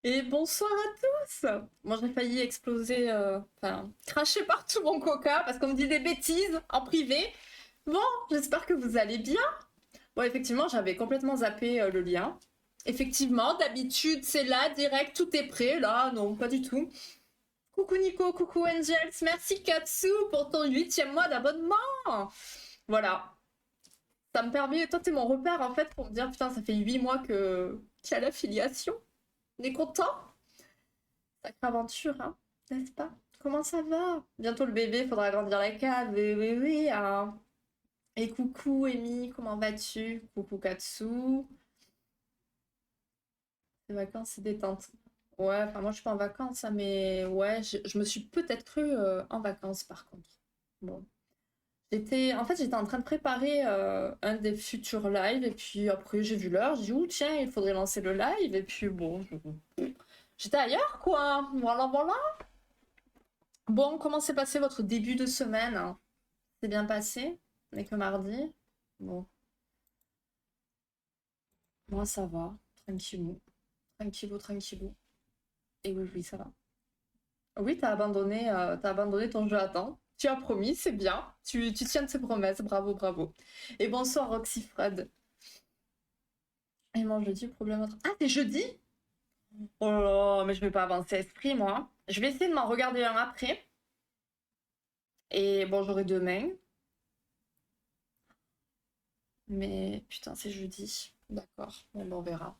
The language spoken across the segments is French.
Et bonsoir à tous. Moi, j'ai failli exploser, enfin, cracher partout mon coca parce qu'on me dit des bêtises en privé. Bon, j'espère que vous allez bien. Bon, effectivement, j'avais complètement zappé le lien. Effectivement, d'habitude, c'est là, direct, tout est prêt. Là, non, pas du tout. Coucou Nico, coucou Angels, merci Katsu pour ton 8e mois d'abonnement. Voilà, ça me permet, toi t'es mon repère en fait pour me dire putain ça fait 8 mois qu'il y a l'affiliation. On est content. Sacrée aventure, hein, n'est-ce pas? Comment ça va? Bientôt le bébé, faudra agrandir la cave. Oui, oui, oui, hein. Et coucou, Amy, comment vas-tu? Coucou, Katsu. Les vacances, c'est détente. Ouais, enfin, moi, je suis pas en vacances, hein, mais ouais, je me suis peut-être cru en vacances, par contre. Bon. En fait, j'étais en train de préparer un des futurs lives, et puis après, j'ai vu l'heure, j'ai dit, oh, tiens, il faudrait lancer le live, et puis bon, j'étais ailleurs, quoi. Voilà, voilà. Bon, comment s'est passé votre début de semaine, hein? C'est bien passé? On est que mardi? Bon, moi ça va. Tranquillou. Tranquillou, tranquillou. Et oui, oui, ça va. Oui, t'as abandonné ton jeu à temps. Tu as promis, c'est bien. Tu tiens de tes promesses. Bravo, bravo. Et bonsoir, Roxy Fred. Et mon jeudi, problème autre. Ah, c'est jeudi? Oh là là, mais je vais pas avancer esprit, moi. Je vais essayer de m'en regarder un après. Et bon, j'aurai demain. Mais putain, c'est jeudi. D'accord. Bon, ben, on verra.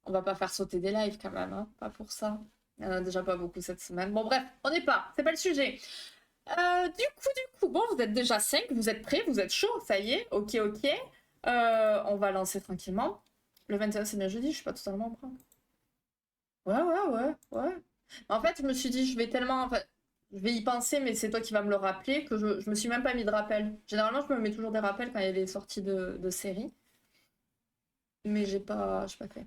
On va pas faire sauter des lives quand même, hein. Pas pour ça. Il y en a déjà pas beaucoup cette semaine. Bon, bref, on n'est pas. C'est pas le sujet. Du coup, bon, vous êtes déjà 5, vous êtes prêts, vous êtes chaud, ça y est. Ok, ok. On va lancer tranquillement. Le 21, c'est bien jeudi, je suis pas totalement en prêt. Ouais, ouais, ouais, ouais. En fait, je me suis dit, je vais tellement. Enfin, je vais y penser, mais c'est toi qui vas me le rappeler, que je me suis même pas mis de rappel. Généralement, je me mets toujours des rappels quand il y a des sorties de séries. Mais j'ai pas fait.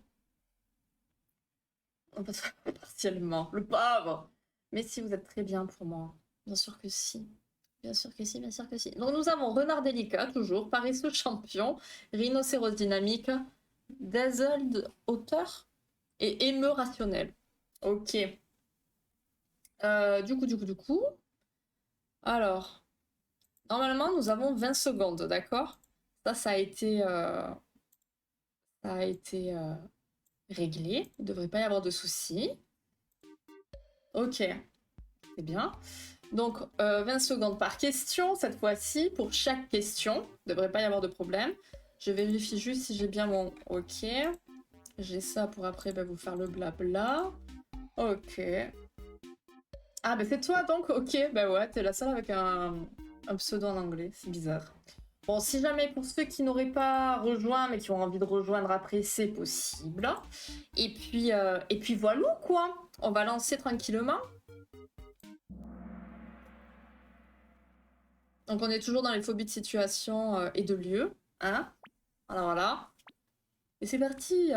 Partiellement. Le pauvre. Mais si vous êtes très bien pour moi. Bien sûr que si. Bien sûr que si, bien sûr que si. Donc nous avons Renard Délicat, toujours, Paresseux Champion, Rhinocéros Dynamique, Dazzled Auteur et Émeu Rationnel. Ok. Du coup. Alors, normalement, nous avons 20 secondes, d'accord? Ça a été réglé. Il ne devrait pas y avoir de soucis. Ok, c'est bien. Donc, 20 secondes par question, cette fois-ci, pour chaque question. Il ne devrait pas y avoir de problème. Je vérifie juste si j'ai bien mon OK. J'ai ça pour après vous faire le blabla. Ok. Ah, bah c'est toi donc? Ok, bah ouais, t'es la seule avec un pseudo en anglais. C'est bizarre. Bon, si jamais pour ceux qui n'auraient pas rejoint mais qui ont envie de rejoindre après, c'est possible. Et puis voilà quoi. On va lancer tranquillement. Donc on est toujours dans les phobies de situation et de lieu, hein. Alors voilà. Et c'est parti.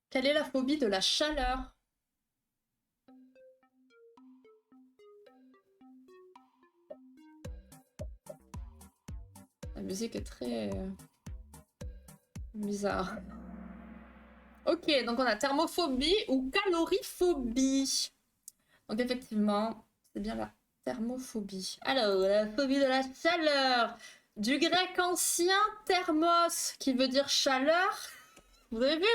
Quelle est la phobie de la chaleur? La musique est très bizarre. Ok, donc on a thermophobie ou caloriphobie. Donc effectivement, c'est bien la thermophobie. Alors, la phobie de la chaleur. Du grec ancien thermos, qui veut dire chaleur. Vous avez vu?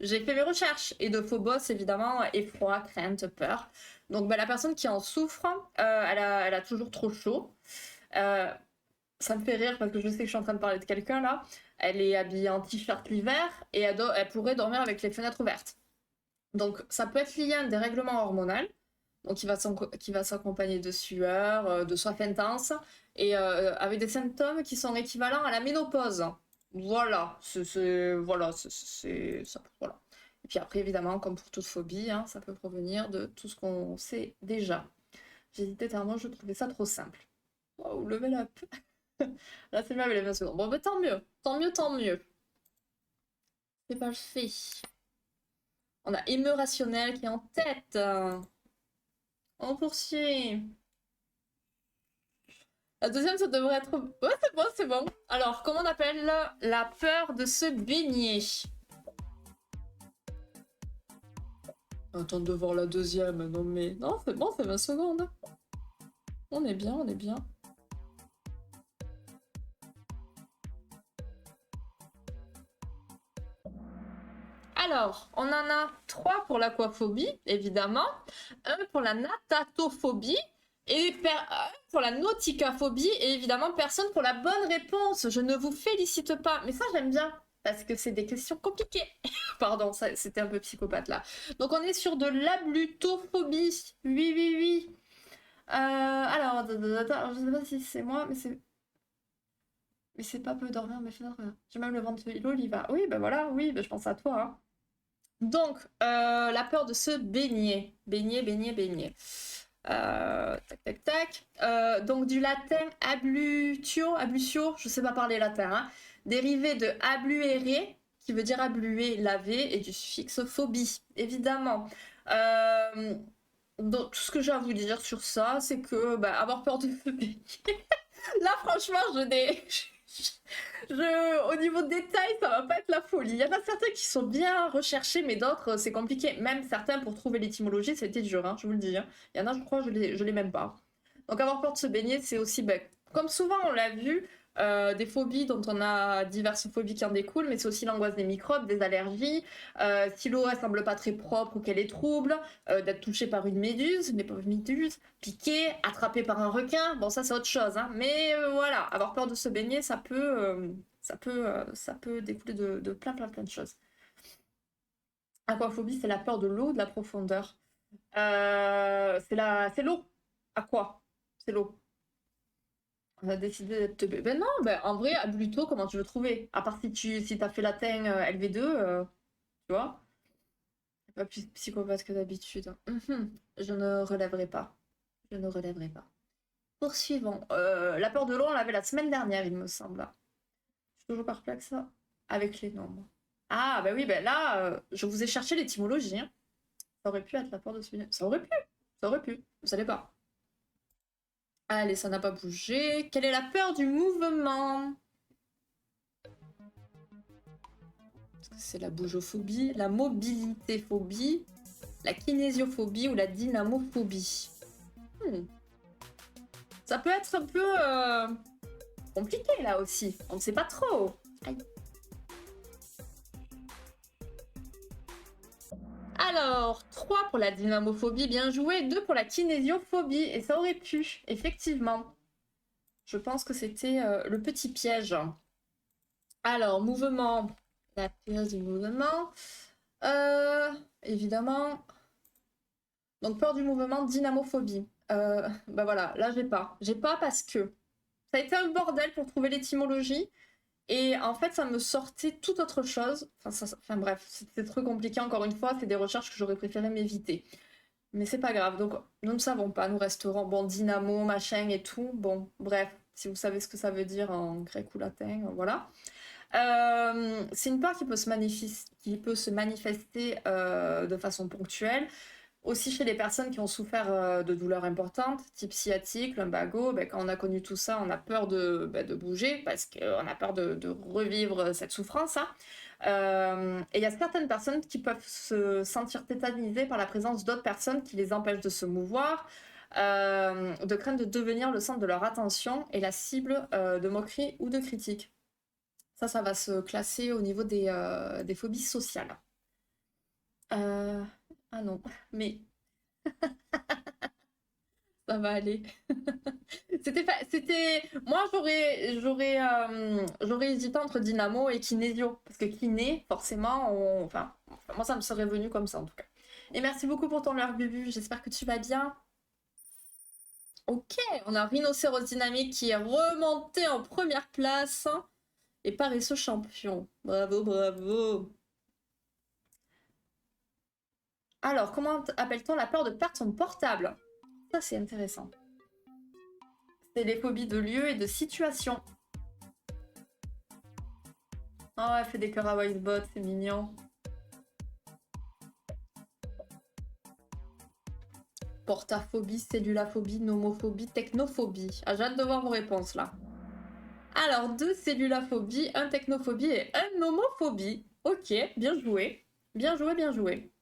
J'ai fait mes recherches. Et de phobos, évidemment, effroi, crainte, peur. Donc, bah, la personne qui en souffre, elle a toujours trop chaud. Euh, Ça me fait rire parce que je sais que je suis en train de parler de quelqu'un là. Elle est habillée en t-shirt l'hiver et elle pourrait dormir avec les fenêtres ouvertes. Donc, ça peut être lié à un dérèglement hormonal. Donc, qui va s'accompagner de sueur, de soif intense et avec des symptômes qui sont équivalents à la ménopause. Voilà, voilà. Et puis après, évidemment, comme pour toute phobie, hein, ça peut provenir de tout ce qu'on sait déjà. J'hésitais tellement, je trouvais ça trop simple. Wow, level up. Là, c'est même les 20 secondes. Bon, bah, tant mieux, tant mieux, tant mieux. C'est pas le fait. On a émeu rationnel qui est en tête. On poursuit. La deuxième, ça devrait être... Ouais, c'est bon, c'est bon. Alors, comment on appelle la peur de se baigner? Attends de voir la deuxième. Non mais... Non, c'est bon, c'est 20 secondes. On est bien, on est bien. Alors, on en a 3 pour l'aquaphobie, évidemment. Un pour la natatophobie. Et un pour la nauticaphobie. Et évidemment, personne pour la bonne réponse. Je ne vous félicite pas. Mais ça, j'aime bien. Parce que c'est des questions compliquées. Pardon, c'était un peu psychopathe là. Donc on est sur de l'ablutophobie. Oui, oui, oui. Alors, je sais pas si c'est moi, mais c'est... Mais c'est pas peu dormir, mais fait dormir. J'ai même le ventre l'oliva. Oui, ben voilà, oui, ben je pense à toi. Hein. Donc, la peur de se baigner. Baigner. Tac, tac, tac. Donc, du latin ablution, je sais pas parler latin, hein, dérivé de abluere, qui veut dire abluer, laver, et du suffixe phobie, évidemment. Donc, tout ce que j'ai à vous dire sur ça, c'est que bah, avoir peur de se baigner. Là, franchement, au niveau de détail, ça va pas être la folie. Il y en a certains qui sont bien recherchés, mais d'autres, c'est compliqué. Même certains, pour trouver l'étymologie, c'était dur, hein, je vous le dis. Hein. Il y en a, je crois, je l'ai même pas. Donc avoir peur de se baigner, c'est aussi, ben, comme souvent on l'a vu, des phobies dont on a diverses phobies qui en découlent, mais c'est aussi l'angoisse des microbes, des allergies, si l'eau elle semble pas très propre ou qu'elle est trouble, d'être touché par une méduse, les pauvres méduses, piqué, attrapé par un requin, bon ça c'est autre chose, hein. Mais voilà, avoir peur de se baigner, ça peut découler de plein de choses. Aquaphobie, c'est la peur de l'eau, de la profondeur. C'est l'eau. Aqua, c'est l'eau. On a décidé d'être teubé. Ben non, ben en vrai, Abluto, comment tu veux trouver? À part si t'as fait latin LV2, tu vois? C'est pas plus psychopathe que d'habitude. Je ne relèverai pas. Je ne relèverai pas. Poursuivons. La peur de l'eau, on l'avait la semaine dernière, il me semble. Je suis toujours perplexe avec les nombres. Ah, ben oui, ben là, je vous ai cherché l'étymologie. Hein. Ça aurait pu être la peur de se baigner. Ça aurait pu. Ça aurait pu. Vous savez pas. Allez, ça n'a pas bougé. Quelle est la peur du mouvement? C'est la bougeophobie, la mobilitéphobie, la kinésiophobie ou la dynamophobie. Ça peut être un peu compliqué là aussi. On ne sait pas trop. Aïe. Alors, 3 pour la dynamophobie, bien joué. 2 pour la kinésiophobie. Et ça aurait pu, effectivement. Je pense que c'était le petit piège. Alors, mouvement. La peur du mouvement. Évidemment. Donc, peur du mouvement, dynamophobie. Bah voilà, là, j'ai pas. J'ai pas parce que ça a été un bordel pour trouver l'étymologie. Et en fait, ça me sortait tout autre chose. Enfin bref, c'était trop compliqué encore une fois. C'est des recherches que j'aurais préféré m'éviter. Mais c'est pas grave. Donc, nous ne savons pas. Nous resterons, bon, dynamo, machin et tout. Bon, bref, si vous savez ce que ça veut dire en grec ou latin, voilà. C'est une peur qui peut se manifester de façon ponctuelle. Aussi chez les personnes qui ont souffert de douleurs importantes, type sciatique, lumbago, ben, quand on a connu tout ça, on a peur de bouger parce qu'on a peur de revivre cette souffrance. Hein. Et il y a certaines personnes qui peuvent se sentir tétanisées par la présence d'autres personnes qui les empêchent de se mouvoir, de crainte de devenir le centre de leur attention et la cible de moqueries ou de critiques. Ça va se classer au niveau des phobies sociales. Ah non, mais ça va aller. Moi, j'aurais hésité entre dynamo et kinésio. Parce que kiné, forcément, enfin, moi, ça me serait venu comme ça, en tout cas. Et merci beaucoup pour ton leurre, Bubu. J'espère que tu vas bien. Ok, on a Rhinocéros Dynamique qui est remonté en première place. Et paresseux champion. Bravo, bravo. Alors, comment appelle-t-on la peur de perdre son portable? Ça, c'est intéressant. C'est les phobies de lieu et de situation. Oh, elle fait des cœurs à Wisebot, c'est mignon. Portaphobie, cellulaphobie, nomophobie, technophobie. Ah, j'ai hâte de voir vos réponses là. Alors, 2 cellulaphobie, 1 technophobie et 1 nomophobie. Ok, bien joué. Bien joué, bien joué.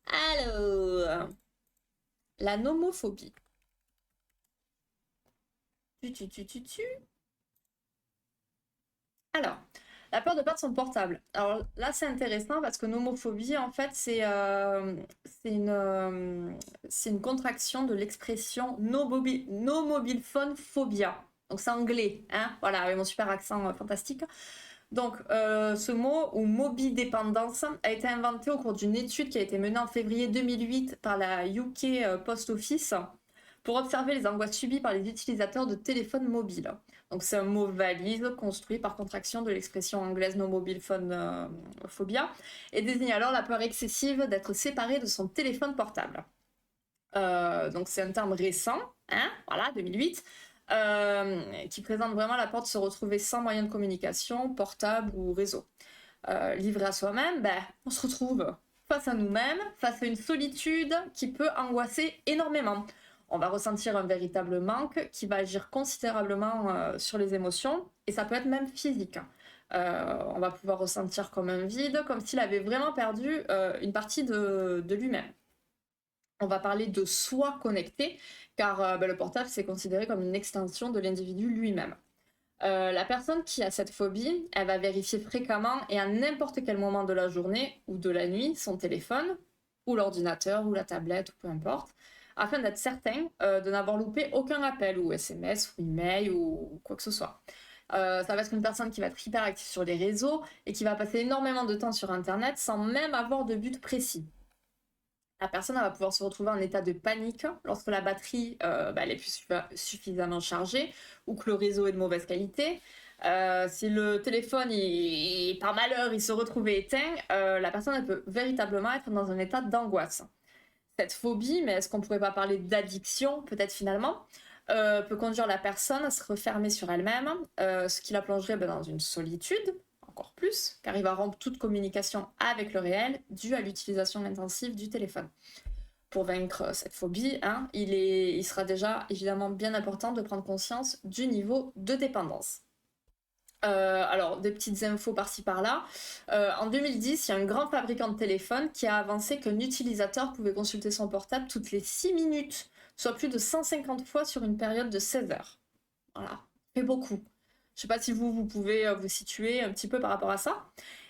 Alors, la nomophobie. Tu. Alors, la peur de perdre son portable. Alors là, c'est intéressant parce que nomophobie, en fait, c'est une contraction de l'expression no mobile phone phobia. Donc c'est anglais, hein, voilà, avec mon super accent fantastique. Donc, ce mot, ou mobidépendance, a été inventé au cours d'une étude qui a été menée en février 2008 par la UK Post Office pour observer les angoisses subies par les utilisateurs de téléphones mobiles. Donc, c'est un mot valise construit par contraction de l'expression anglaise no mobile phone phobia et désigne alors la peur excessive d'être séparé de son téléphone portable. Donc, c'est un terme récent, hein, voilà, 2008. Qui présente vraiment la peur de se retrouver sans moyen de communication, portable ou réseau. Livré à soi-même, ben, on se retrouve face à nous-mêmes, face à une solitude qui peut angoisser énormément. On va ressentir un véritable manque qui va agir considérablement sur les émotions, et ça peut être même physique. On va pouvoir ressentir comme un vide, comme s'il avait vraiment perdu une partie de lui-même. On va parler de soi connecté, car le portable, c'est considéré comme une extension de l'individu lui-même. La personne qui a cette phobie, elle va vérifier fréquemment et à n'importe quel moment de la journée ou de la nuit son téléphone, ou l'ordinateur, ou la tablette, ou peu importe, afin d'être certain de n'avoir loupé aucun appel, ou SMS, ou email, ou quoi que ce soit. Ça va être une personne qui va être hyper active sur les réseaux et qui va passer énormément de temps sur Internet sans même avoir de but précis. La personne va pouvoir se retrouver en état de panique lorsque la batterie elle est plus suffisamment chargée ou que le réseau est de mauvaise qualité. Si le téléphone, par malheur, il se retrouvait éteint, la personne elle peut véritablement être dans un état d'angoisse. Cette phobie, mais est-ce qu'on pourrait pas parler d'addiction, peut-être finalement, peut conduire la personne à se refermer sur elle-même, ce qui la plongerait dans une solitude, encore plus, car il va rompre toute communication avec le réel due à l'utilisation intensive du téléphone. Pour vaincre cette phobie, hein, il sera déjà évidemment bien important de prendre conscience du niveau de dépendance. Alors, des petites infos par-ci par-là. En 2010, il y a un grand fabricant de téléphones qui a avancé qu'un utilisateur pouvait consulter son portable toutes les 6 minutes, soit plus de 150 fois sur une période de 16 heures. Voilà, c'est beaucoup. Je sais pas si vous pouvez vous situer un petit peu par rapport à ça.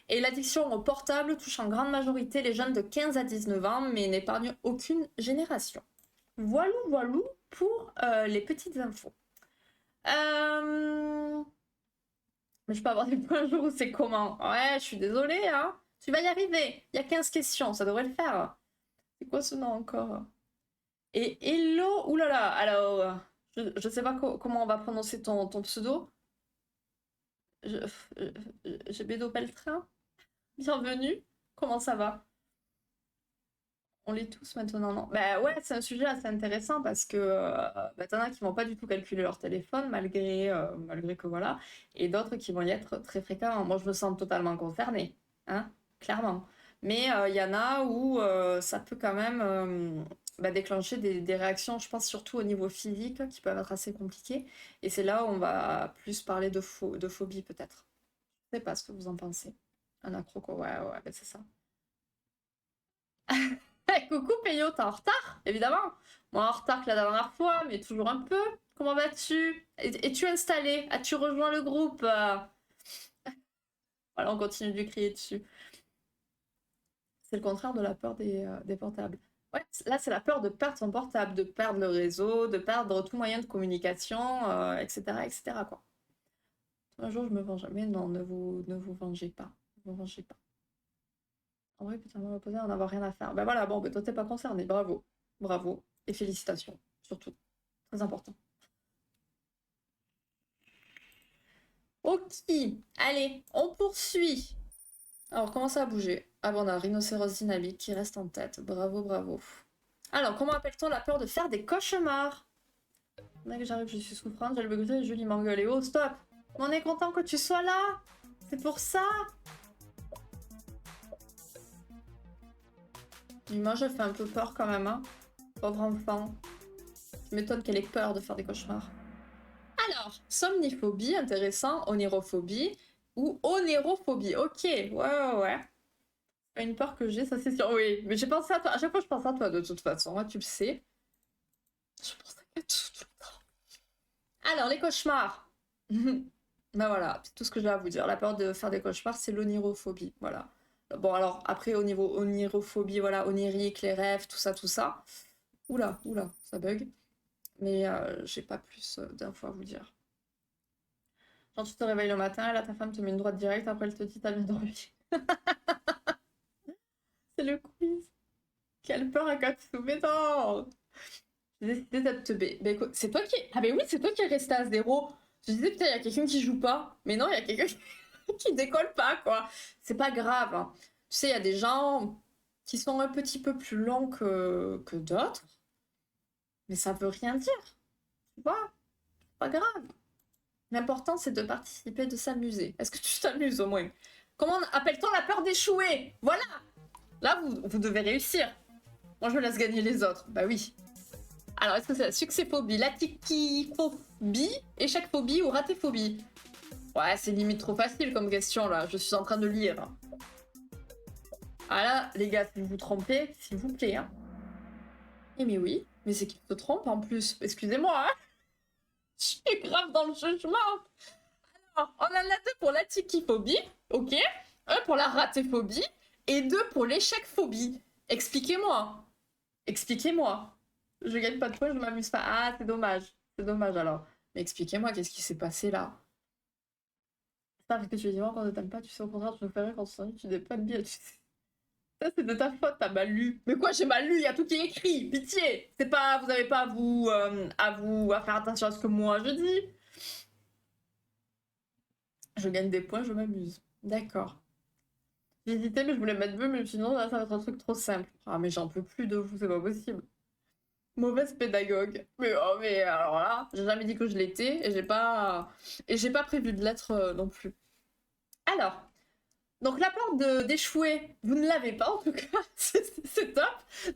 Et l'addiction au portable touche en grande majorité les jeunes de 15 à 19 ans, mais n'épargne aucune génération. Voilou pour les petites infos. Mais je peux avoir des points jours où c'est comment? Ouais, je suis désolée, hein. Tu vas y arriver. Il y a 15 questions, ça devrait le faire. C'est quoi ce nom encore? Et hello, oulala, alors, je sais pas comment on va prononcer ton pseudo. J'ai Bédo Peltrin. Bienvenue. Comment ça va? On l'est tous maintenant, non? Bah ouais, c'est un sujet assez intéressant parce que t'en as qui vont pas du tout calculer leur téléphone malgré que voilà, et d'autres qui vont y être très fréquemment. Moi, je me sens totalement concernée, hein, clairement. Mais il y en a où ça peut quand même déclencher des réactions, je pense surtout au niveau physique, qui peuvent être assez compliquées. Et c'est là où on va plus parler de phobie peut-être. Je sais pas ce que vous en pensez. Un accro, quoi, ouais, bah, c'est ça. Coucou Peyo, t'es en retard, évidemment. Moi en retard que la dernière fois, mais toujours un peu. Comment vas-tu? Es-tu installé? As-tu rejoint le groupe? Voilà, on continue de lui crier dessus. C'est le contraire de la peur des portables. Ouais, là c'est la peur de perdre son portable, de perdre le réseau, de perdre tout moyen de communication, etc., etc., quoi. Un jour je me venge. Mais non, ne vous vengez pas. Ne vous vengez pas. En vrai, putain, on va poser, on n'avoir rien à faire. Ben voilà, bon, ben toi t'es pas concerné, bravo. Bravo. Et félicitations, surtout. Très important. Ok, allez, on poursuit. Alors, comment ça a bougé? Ah bon, on a un rhinocéros dynamique qui reste en tête. Bravo, bravo. Alors, comment appelle-t-on la peur de faire des cauchemars? Dès que j'arrive, je suis souffrante, j'ai le bugger et Julie m'engueule. Et oh, stop! On est content que tu sois là! C'est pour ça! Moi, je fais un peu peur quand même, hein. Pauvre enfant. Je m'étonne qu'elle ait peur de faire des cauchemars. Alors, somniphobie, intéressant, onérophobie ou onérophobie. Ok, ouais. Pas une peur que j'ai, ça c'est sûr. Oui, mais j'ai pensé à toi. À chaque fois, je pense à toi de toute façon. Moi, tu le sais. Je pense à toi tout le temps. Alors, les cauchemars. Ben voilà, c'est tout ce que j'ai à vous dire. La peur de faire des cauchemars, c'est l'onirophobie. Voilà. Bon, alors, après, au niveau onirophobie, voilà, onirique, les rêves, tout ça, tout ça. Oula, oula, ça bug. Mais j'ai pas plus d'infos à vous dire. Genre, tu te réveilles le matin, et là, ta femme te met une droite directe, après, elle te dit, t'as bien dormi. C'est le quiz. Quelle peur à Katsu, mais non! J'ai décidé d'être teubé. Bah écoute, c'est toi qui... Ah bah oui, c'est toi qui es resté à zéro. Je disais, putain, il y a quelqu'un qui joue pas. Mais non, il y a quelqu'un qui décolle pas, quoi. C'est pas grave, hein. Tu sais, il y a des gens qui sont un petit peu plus longs que d'autres. Mais ça veut rien dire. Tu vois? Pas grave. L'important, c'est de participer, de s'amuser. Est-ce que tu t'amuses au moins? Comment appelle-t-on la peur d'échouer? Voilà! Là, vous devez réussir. Moi, je me laisse gagner les autres. Bah oui. Alors, est-ce que c'est la succès-phobie, la tiki-phobie, échec-phobie ou raté-phobie? Ouais, c'est limite trop facile comme question, là. Je suis en train de lire. Ah là, les gars, si vous vous trompez, s'il vous plaît, hein. Eh mais oui, mais c'est qu'il se trompe en plus. Excusez-moi, hein. Je suis grave dans le jugement. Alors, on en a deux pour la tiki-phobie, ok. Un pour la raté-phobie et deux pour l'échec-phobie. Expliquez-moi. Expliquez-moi. Je gagne pas de points, je m'amuse pas. Ah, c'est dommage. C'est dommage alors. Mais expliquez-moi, qu'est-ce qui s'est passé là? C'est pas parce que tu es vivant quand tu t'aimes pas, tu sais, au contraire, tu nous fais rire quand tu t'ennuies, tu n'es pas bien. Tu sais. Ça, c'est de ta faute, t'as mal lu. Mais quoi, j'ai mal lu, il y a tout qui est écrit. Pitié. C'est pas, vous avez pas à faire attention à ce que moi je dis. Je gagne des points, je m'amuse. D'accord. J'ai hésité, mais je voulais mettre bleu, mais je me suis dit non, là, ça va être un truc trop simple. Ah, mais j'en peux plus de vous, c'est pas possible. Mauvaise pédagogue. Mais oh, mais alors là, j'ai jamais dit que je l'étais et j'ai pas prévu de l'être non plus. Alors, donc la peur d'échouer, vous ne l'avez pas en tout cas, c'est top.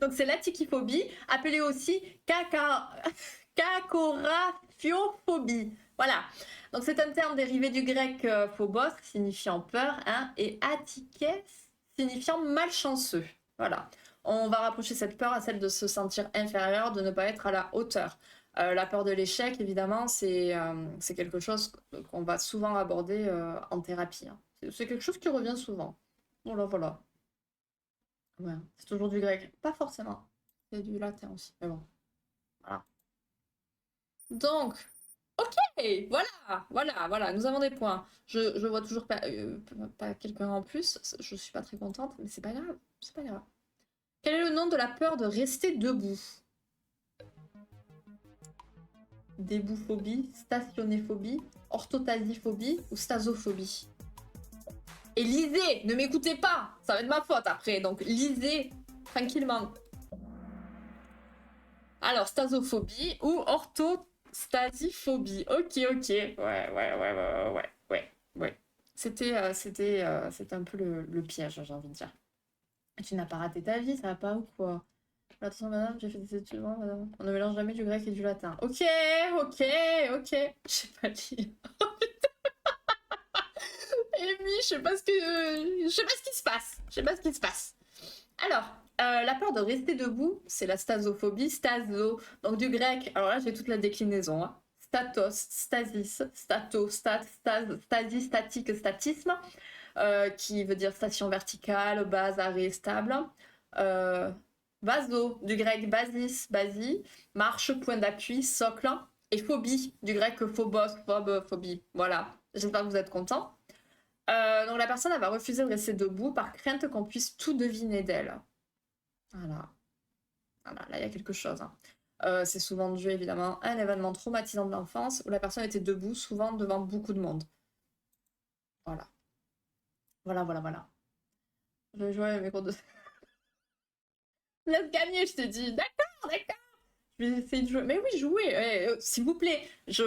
Donc c'est la tichiphobie, appelée aussi cacoraphiophobie. Voilà. Donc c'est un terme dérivé du grec phobos, signifiant peur, hein, et atikes, signifiant malchanceux. Voilà. On va rapprocher cette peur à celle de se sentir inférieur, de ne pas être à la hauteur. La peur de l'échec, évidemment, c'est quelque chose qu'on va souvent aborder en thérapie, hein. C'est quelque chose qui revient souvent. Voilà, voilà. Ouais, c'est toujours du grec. Pas forcément. C'est du latin aussi. Mais bon, voilà. Donc, ok, voilà, voilà, voilà, nous avons des points. Je vois toujours pas quelqu'un en plus. Je suis pas très contente, mais c'est pas grave. C'est pas grave. Quel est le nom de la peur de rester debout? Débouphobie, stationnéphobie, orthotasiphobie ou stasophobie? Et lisez, ne m'écoutez pas, ça va être ma faute après, donc lisez tranquillement. Alors, stasophobie ou orthostasiphobie. Ok, ok. Ouais. C'était un peu le piège, j'ai envie de dire. Tu n'as pas raté ta vie, ça va pas ou quoi? Attention, madame, j'ai fait des études, hein, madame. On ne mélange jamais du grec et du latin. Ok. Je sais pas lire. Amy, je sais pas ce qui se passe. Je sais pas ce qui se passe. Alors, la peur de rester debout, c'est la stasophobie, staso, donc du grec. Alors là, j'ai toute la déclinaison, hein. Statos, stasis, stasis, statique, statisme, qui veut dire station verticale, base, arrêt, stable. Vaso, du grec basis, basie, marche, point d'appui, socle. Et phobie, du grec phobos, phobie. Voilà, j'espère que vous êtes contents. Donc la personne, elle va refuser de rester debout par crainte qu'on puisse tout deviner d'elle. Voilà. Voilà, là, il y a quelque chose, hein. C'est souvent dû, évidemment, à un événement traumatisant de l'enfance où la personne était debout, souvent devant beaucoup de monde. Voilà. Voilà. Je vais jouer avec mes cours de... Laisse gagner, je te dis. D'accord. Je vais essayer de jouer. Mais oui, jouer, s'il vous plaît. Ça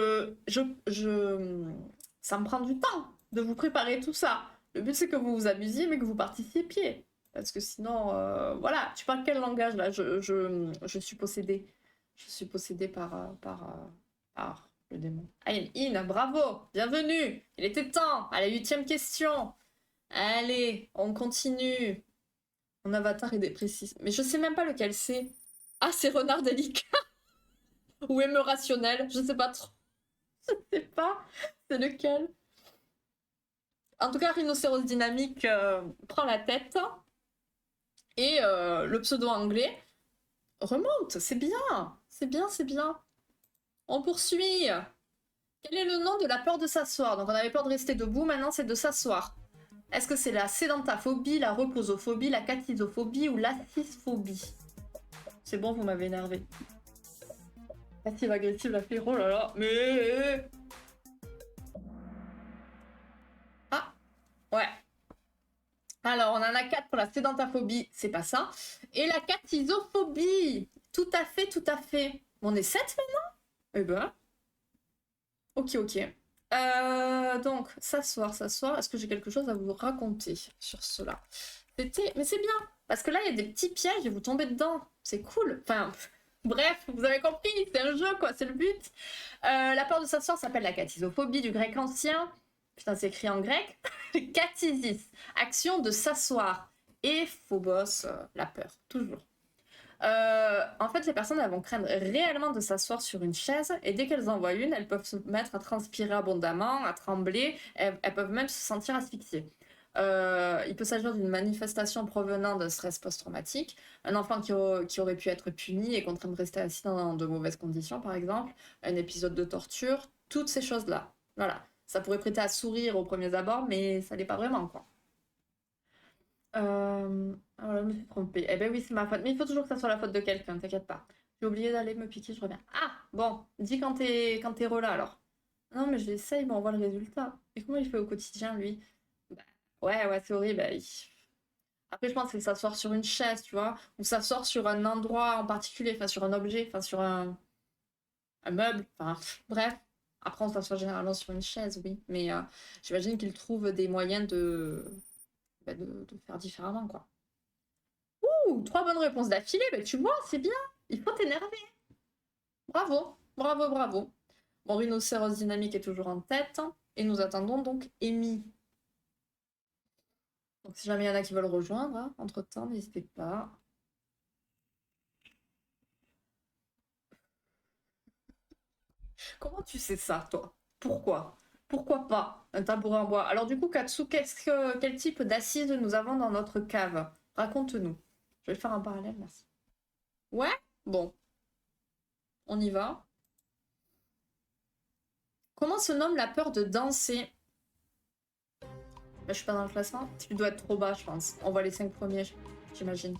me prend du temps de vous préparer tout ça. Le but, c'est que vous vous amusiez, mais que vous participiez. Parce que sinon, voilà. Tu parles quel langage, là? Je suis possédée. Je suis possédée par le démon. In, bravo, bienvenue. Il était temps. À la 8e question. Allez, on continue. Mon avatar est dépressif. Mais je sais même pas lequel c'est. Ah, c'est renard délicat. Ou émeu rationnel. Je sais pas trop. Je sais pas. C'est lequel. En tout cas, rhinocéros dynamique prend la tête. Et le pseudo anglais remonte. C'est bien. C'est bien, c'est bien. On poursuit. Quel est le nom de la peur de s'asseoir? Donc on avait peur de rester debout, maintenant c'est de s'asseoir. Est-ce que c'est la sédentaphobie, la reposophobie, la catisophobie ou l'assisphobie? C'est bon, vous m'avez énervé. Passive agressive, la fille, oh là là, mais... Ah, ouais. Alors, on en a 4 pour la sédentaphobie, c'est pas ça. Et la catisophobie, tout à fait, tout à fait. On est 7 maintenant? Eh ben... Ok, ok. Donc, s'asseoir, s'asseoir. Est-ce que j'ai quelque chose à vous raconter sur cela? Mais c'est bien, parce que là, il y a des petits pièges et vous tombez dedans. C'est cool. Enfin, bref, vous avez compris, c'est un jeu, quoi, c'est le but. La peur de s'asseoir s'appelle la catisophobie du grec ancien. Putain, c'est écrit en grec. Katisis, action de s'asseoir. Et phobos, la peur, toujours. En fait, les personnes elles vont craindre réellement de s'asseoir sur une chaise et dès qu'elles en voient une, elles peuvent se mettre à transpirer abondamment, à trembler, elles peuvent même se sentir asphyxiées. Il peut s'agir d'une manifestation provenant d'un stress post-traumatique, un enfant qui aurait pu être puni et contraint de rester assis dans de mauvaises conditions, par exemple, un épisode de torture, toutes ces choses-là. Voilà. Ça pourrait prêter à sourire aux premiers abords, mais ça l'est pas vraiment, quoi. Alors, je me suis trompée. Eh ben oui, c'est ma faute. Mais il faut toujours que ça soit la faute de quelqu'un, t'inquiète pas. J'ai oublié d'aller me piquer, je reviens. Ah, bon, dis quand t'es rela alors. Non, mais j'essaye, mais on voit le résultat. Et comment il fait au quotidien, lui? Bah, ouais, c'est horrible. Après, je pense que ça sort sur une chaise, tu vois, ou ça sort sur un endroit en particulier, enfin sur un objet, enfin sur un meuble, enfin bref. Après, on s'assoit généralement sur une chaise, oui. Mais j'imagine qu'il trouve des moyens de faire différemment, quoi. Ouh, 3 bonnes réponses d'affilée, bah, tu vois, c'est bien. Il faut t'énerver. Bravo, bravo, bravo. Mon rhinocéros dynamique est toujours en tête. Et nous attendons donc Amy. Donc si jamais il y en a qui veulent rejoindre, hein, entre-temps, n'hésitez pas. Comment tu sais ça, toi? Pourquoi? Pourquoi pas un tabouret en bois? Alors du coup, Katsu, quel type d'assises nous avons dans notre cave? Raconte-nous. Je vais faire un parallèle, merci. Ouais? Bon, on y va. Comment se nomme la peur de danser? Bah, je suis pas dans le classement. Tu dois être trop bas, je pense. On voit les 5 premiers, j'imagine.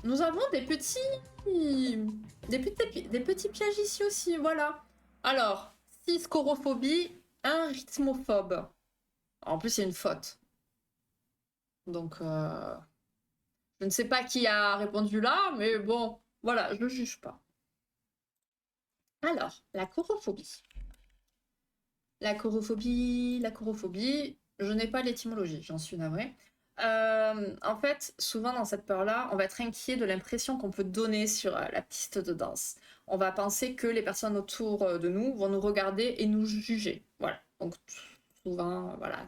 Nous avons des petits pièges ici aussi, voilà. Alors, 6 chorophobie, 1 rythmophobe. En plus, c'est une faute. Donc, je ne sais pas qui a répondu là, mais bon, voilà, je ne juge pas. Alors, la chorophobie. La chorophobie, je n'ai pas l'étymologie, j'en suis navrée. En fait, souvent dans cette peur-là, on va être inquiet de l'impression qu'on peut donner sur la piste de danse. On va penser que les personnes autour de nous vont nous regarder et nous juger. Voilà. Donc souvent, voilà.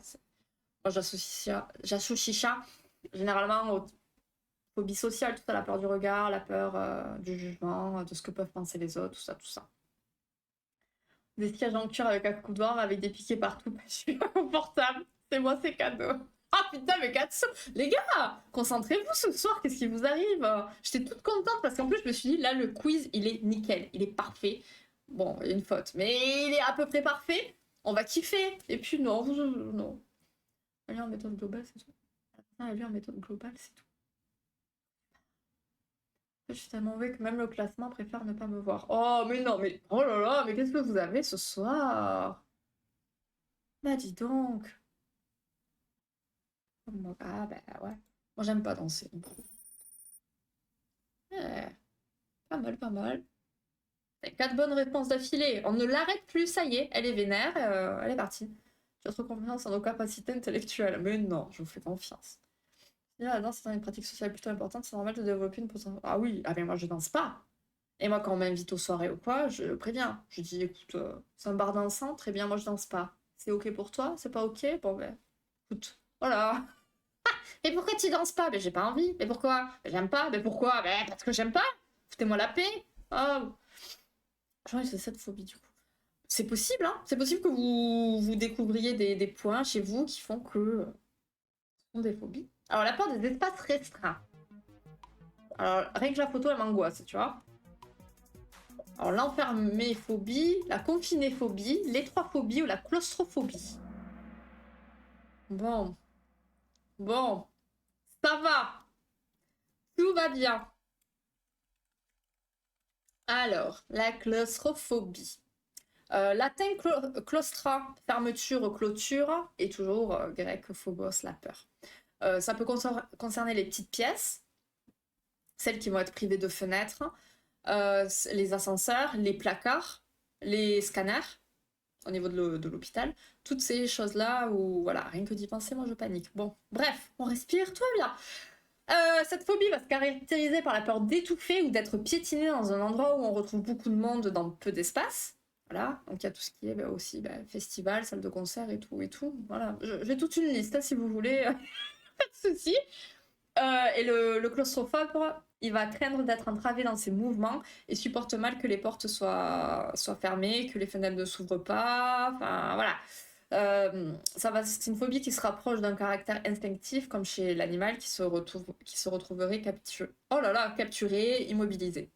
Moi, j'associe ça généralement aux phobies sociales, tout ça, la peur du regard, la peur du jugement, de ce que peuvent penser les autres, tout ça, tout ça. Des sièges en cuir avec un coudoir, avec des piquets partout, je suis pas confortable. C'est moi, c'est cadeau. Ah putain, mais Katsu, les gars, concentrez-vous ce soir, qu'est-ce qui vous arrive? J'étais toute contente parce qu'en plus, je me suis dit, là, le quiz, il est nickel, il est parfait. Bon, il y a une faute, mais il est à peu près parfait. On va kiffer. Et puis, non, non. Allez en méthode globale, c'est tout. Allez en méthode globale, c'est tout. Je suis tellement mauvais que même le classement préfère ne pas me voir. Oh, mais non, mais oh là là, mais qu'est-ce que vous avez ce soir? Bah, dis donc. Ah, bah ouais. Moi, j'aime pas danser. Donc. Pas mal, pas mal. 4 bonnes réponses d'affilée. On ne l'arrête plus, ça y est, elle est vénère, elle est partie. J'ai trop confiance en nos capacités intellectuelles. Mais non, je vous fais confiance. Si la danse est une pratique sociale plutôt importante, c'est normal de développer une potentielle. Ah oui, ah mais moi je danse pas. Et moi, quand on m'invite aux soirées ou quoi, je préviens. Je dis, écoute, c'est un bar dansant, très bien, moi je danse pas. C'est ok pour toi? C'est pas ok? Bon ben, écoute. Voilà. Mais pourquoi tu danses pas? Ben j'ai pas envie. Mais pourquoi? Ben j'aime pas. Mais pourquoi? Ben parce que j'aime pas. Foutez-moi la paix. Oh. Genre, c'est cette phobie du coup. C'est possible, hein. C'est possible que vous découvriez des points chez vous qui font que ce sont des phobies. Alors la peur des espaces restreints. Alors rien que la photo, elle m'angoisse, tu vois. Alors l'enferméphobie, la confinéphobie, l'étroiphobie ou la claustrophobie. Bon, bon, ça va. Tout va bien. Alors, la claustrophobie. Latin claustra, fermeture, clôture, et toujours grec phobos, la peur. Ça peut concerner les petites pièces, celles qui vont être privées de fenêtres, les ascenseurs, les placards, les scanners au niveau de l'hôpital, toutes ces choses-là où, voilà, rien que d'y penser, moi je panique. Bon, bref, on respire, tout va bien. Cette phobie va se caractériser par la peur d'étouffer ou d'être piétiné dans un endroit où on retrouve beaucoup de monde dans peu d'espace. Voilà, donc il y a tout ce qui est aussi festival, salle de concert et tout et tout. Voilà, j'ai toute une liste hein, si vous voulez, pas de souci. Et le claustrophobe, il va craindre d'être entravé dans ses mouvements et supporte mal que les portes soient fermées, que les fenêtres ne s'ouvrent pas. Enfin voilà. C'est une phobie qui se rapproche d'un caractère instinctif, comme chez l'animal qui se retrouverait capturé, immobilisé.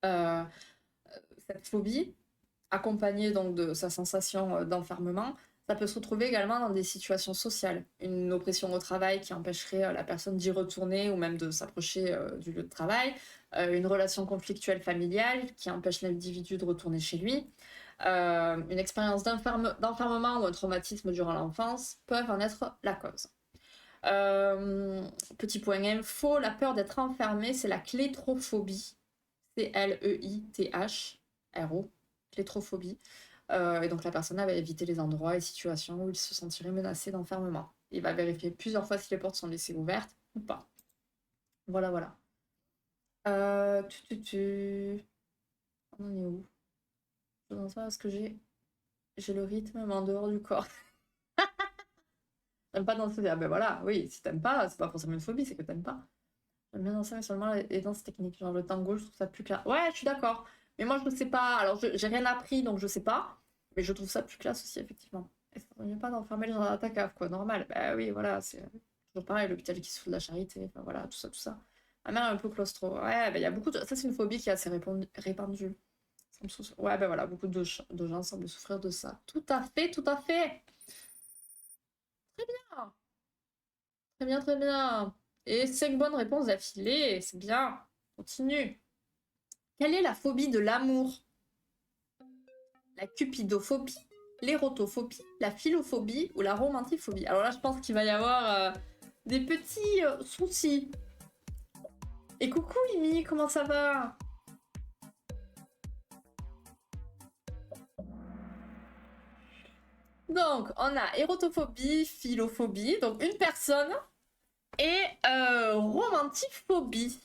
Euh, cette phobie, accompagnée donc de sa sensation d'enfermement, ça peut se retrouver également dans des situations sociales. Une oppression au travail qui empêcherait la personne d'y retourner ou même de s'approcher du lieu de travail. Une relation conflictuelle familiale qui empêche l'individu de retourner chez lui. Une expérience d'enfermement ou un traumatisme durant l'enfance peuvent en être la cause. Petit point info, la peur d'être enfermé, c'est la clétrophobie. Cleithro, clétrophobie. Et donc la personne va éviter les endroits et situations où il se sentirait menacé d'enfermement. Il va vérifier plusieurs fois si les portes sont laissées ouvertes ou pas. Voilà, voilà. On en est où? Je pense pas parce que j'ai le rythme mais en dehors du corps. T'aimes pas danser? Ah ben voilà, oui, si t'aimes pas, c'est pas forcément une phobie, c'est que t'aimes pas. J'aime bien danser, mais seulement les danses techniques, genre le tango, je trouve ça plus clair. Ouais, je suis d'accord. Mais moi, je ne sais pas. Alors, j'ai rien appris, donc je sais pas. Mais je trouve ça plus classe aussi, effectivement. Et ça ne pas d'enfermer les gens dans ta cave, quoi. Normal. Bah oui, voilà, c'est toujours pareil, l'hôpital qui se fout de la charité. Enfin, voilà, tout ça, tout ça. Ma mère est un peu claustro. Ouais, bah il y a beaucoup de... Ça, c'est une phobie qui est assez répandue. Ouais, ben voilà, beaucoup de gens semblent souffrir de ça. Tout à fait, tout à fait. Ah, très bien, très bien. Et 5 bonnes réponses d'affilée, c'est bien. Continue. Quelle est la phobie de l'amour? La cupidophobie, l'érotophobie, la philophobie ou la romantiphobie? Alors là, je pense qu'il va y avoir des petits soucis. Et coucou Imi, comment ça va? Donc, on a érotophobie, philophobie, donc une personne, et romantiphobie.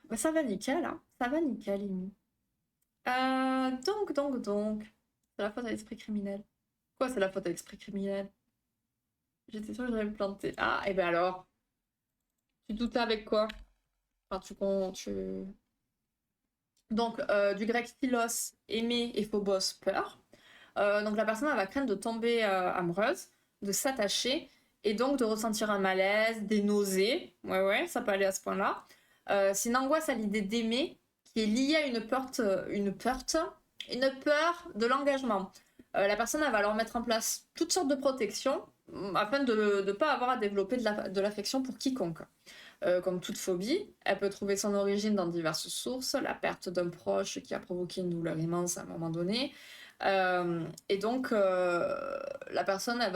Bah, ça va nickel, hein. Ça va nickel, Imi. Donc. C'est la faute à l'esprit criminel. Quoi, c'est la faute à l'esprit criminel? J'étais sûre que j'allais me planter. Ah, et ben alors, tu doutais avec quoi? Enfin, tu... Donc, du grec philos, aimer, et phobos, peur. Donc, la personne elle va craindre de tomber amoureuse, de s'attacher, et donc de ressentir un malaise, des nausées. Ouais, ça peut aller à ce point-là. C'est une angoisse à l'idée d'aimer, qui est liée à une peur de l'engagement. La personne elle va alors mettre en place toutes sortes de protections afin de ne pas avoir à développer de l'affection pour quiconque. Comme toute phobie, elle peut trouver son origine dans diverses sources, la perte d'un proche qui a provoqué une douleur immense à un moment donné. Et donc, la personne, elle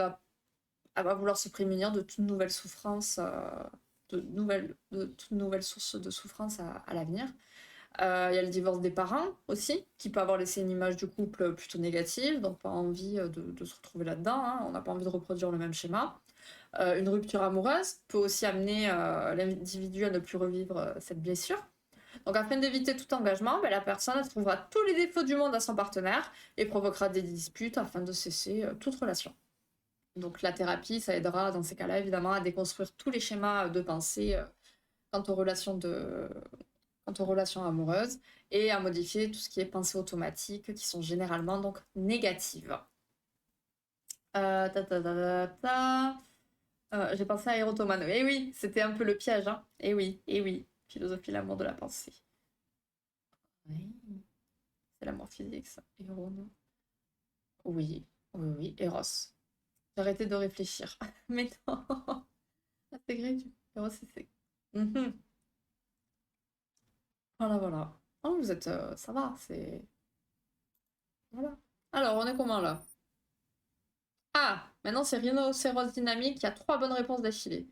va vouloir se prémunir de toute nouvelle souffrance, de toute nouvelle source de souffrance à l'avenir. Il y a le divorce des parents aussi, qui peut avoir laissé une image du couple plutôt négative, donc pas envie de se retrouver là-dedans, hein. On n'a pas envie de reproduire le même schéma. Une rupture amoureuse peut aussi amener l'individu à ne plus revivre cette blessure. Donc afin d'éviter tout engagement, la personne trouvera tous les défauts du monde à son partenaire et provoquera des disputes afin de cesser toute relation. Donc la thérapie, ça aidera dans ces cas-là, évidemment, à déconstruire tous les schémas de pensée quant aux quant aux relations amoureuses et à modifier tout ce qui est pensée automatique, qui sont généralement donc négatives. Ta, ta, ta, ta, ta. J'ai pensé à Erotomano. Eh oui, c'était un peu le piège, hein. Eh oui. Philosophie, l'amour de la pensée. Oui, c'est l'amour physique, ça. Héros, non? Oui, oui, Eros. J'ai arrêté de réfléchir. Mais non. Ah, c'est grec. Eros, c'est... Mhm. Voilà, voilà. Oh, vous êtes... ça va, c'est... Voilà. Alors, on est comment, là? Ah, maintenant, c'est Rhinocéros Dynamique. Il y a 3 bonnes réponses d'affilée.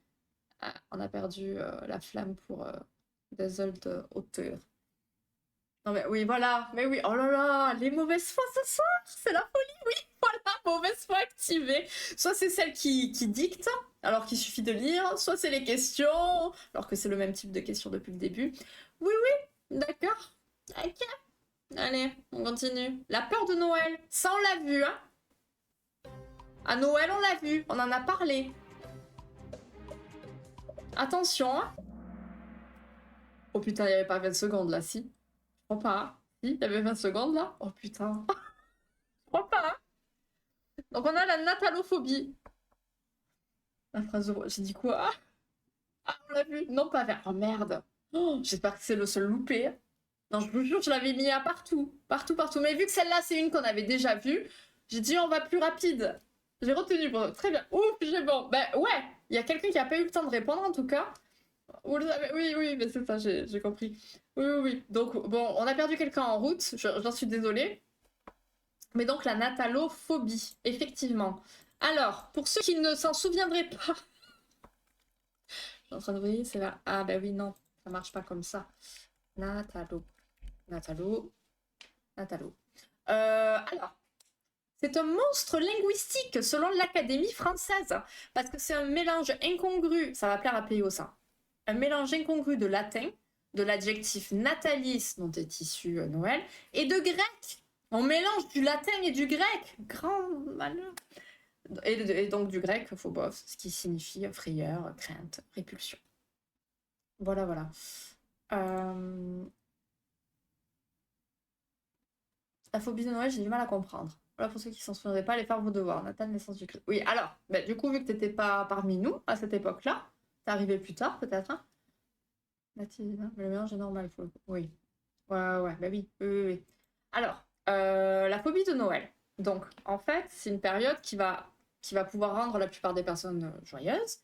Ah, on a perdu la flamme pour des autres auteurs. Non mais oui, voilà. Mais oui, oh là là, les mauvaises foi ce soir, c'est la folie, oui. Voilà, mauvaise foi activée. Soit c'est celle qui dicte, alors qu'il suffit de lire, soit c'est les questions, alors que c'est le même type de questions depuis le début. Oui, oui, d'accord. Ok. Allez, on continue. La peur de Noël, ça on l'a vu, hein. À Noël, on l'a vu, on en a parlé. Attention, hein. Oh putain, il n'y avait pas 20 secondes là, si. Je crois pas. Si, il y avait 20 secondes là. Oh putain. Je crois pas. Donc on a la natalophobie. La phrase de... J'ai dit quoi? Ah, on l'a vu. Non, pas vers. Oh merde. Oh, j'espère que c'est le seul loupé. Non, je vous jure, je l'avais mis à partout. Partout, partout. Mais vu que celle-là, c'est une qu'on avait déjà vue, j'ai dit on va plus rapide. J'ai retenu. Bon, très bien. Ouf, j'ai bon. Ben ouais, il y a quelqu'un qui a pas eu le temps de répondre en tout cas. Vous le savez. Oui, oui, mais c'est ça, j'ai compris. Oui, oui, oui. Donc, bon, on a perdu quelqu'un en route. J'en suis désolée. Mais donc, la natalophobie, effectivement. Alors, pour ceux qui ne s'en souviendraient pas, je suis en train de voir, c'est là. Ah, bah oui, non, ça marche pas comme ça. Natalo. Natalo. Natalo. Alors, c'est un monstre linguistique selon l'Académie française, parce que c'est un mélange incongru, ça va plaire à Péo ça, un mélange incongru de latin, de l'adjectif natalis, dont est issu Noël, et de grec. On mélange du latin et du grec. Grand malheur. Et donc du grec phobos, ce qui signifie frayeur, crainte, répulsion. Voilà, voilà. La phobie de Noël, j'ai du mal à comprendre. Voilà, pour ceux qui s'en souviendraient pas, aller faire vos devoirs. Nathan, naissance du Christ. Oui, alors, bah, du coup, vu que t'étais pas parmi nous à cette époque-là, t'es arrivé plus tard, peut-être, hein? Mathilde, hein, mais le mélange est normal, faut... Oui. Ouais, ouais, bah oui, oui, oui, oui. Alors, la phobie de Noël. Donc, en fait, c'est une période qui va pouvoir rendre la plupart des personnes joyeuses,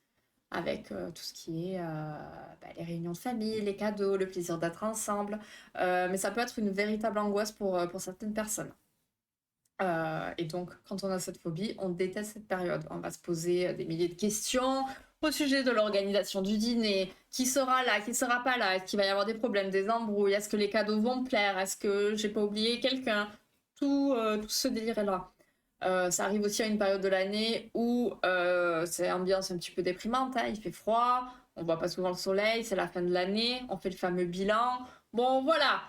avec tout ce qui est bah, les réunions de famille, les cadeaux, le plaisir d'être ensemble. Mais ça peut être une véritable angoisse pour certaines personnes. Et donc, quand on a cette phobie, on déteste cette période. On va se poser des milliers de questions au sujet de l'organisation du dîner. Qui sera là, qui sera pas là? Est-ce qu'il va y avoir des problèmes, des embrouilles? Est-ce que les cadeaux vont me plaire? Est-ce que j'ai pas oublié quelqu'un? Tout ce délire-là. Ça arrive aussi à une période de l'année où c'est ambiance un petit peu déprimante, hein. Il fait froid, on voit pas souvent le soleil, c'est la fin de l'année, on fait le fameux bilan. Bon, voilà.